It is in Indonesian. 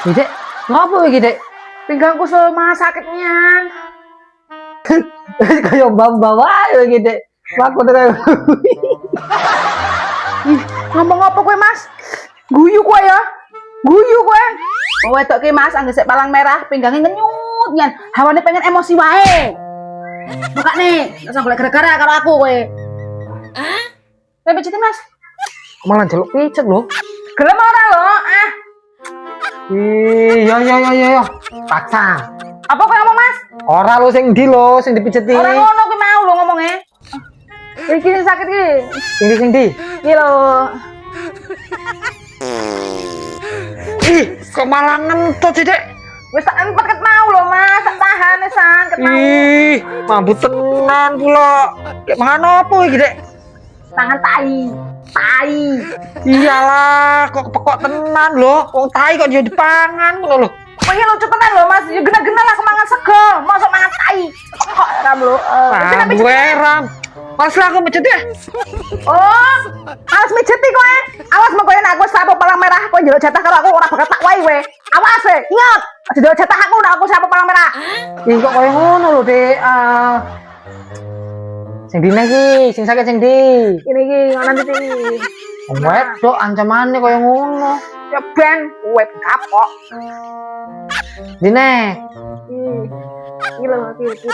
Dek, ngopo iki, Dek? Pinggangku sama sakitnya. Kayak mbak-mbak wae iki, Dek. Aku tuh kayak Ngomong apa kowe, Mas? Guyu kowe ya. Guyu kowe. Oh, wedok ki Mas, anggere sik palang merah, pinggange ngenyut nyan. Hawane pengen emosi wae. Buka nih, langsung golek gara-gara karo aku kowe. Hah? Kowe pijet Mas. malah jeluk pijet lho. Gelem ora lho? Ah. Iya. Paksa. Apa kowe ngomong, Mas? Ora lho sing ndi lho, sing dipijeti. Ora ngono kuwi mau lho ngomongnya. Iki sing sakit iki. Sing ndi? Iki lho. Ih, kok malah ngentut sih, Dek? Wis tak empet ket mau lho, Mas. Tak tahan sang ket mau. Ih, mabut tenan pula. Kayak mangan opo iki, Dek? Tangan tai. Tai. Iyalah, kok kepekok tenan lho. Wong tai kok jadi dipangan ngono lho. Oh iya lucu tenan lho, Mas. Ya gena-gena lah aku mangan sego. Mosok mangan tai. Kok ram lho. Ram. Mas lah aku pijet ya. Oh, awas mijeti kowe. Awas mengko yen aku sapu palang merah kowe njaluk jatah karo aku ora bakal tak wae kowe. Awas e, ingat. Aja njaluk jatah aku nek aku sapu palang merah. Ih, kok koyo ngono lho, Dek. Sing dine iki, sing sakit sing ndi? Ini iki ngono iki. Wedok ancamane koyo ngono. Ya ben kowe kapok. Dine. Iki lho, iki.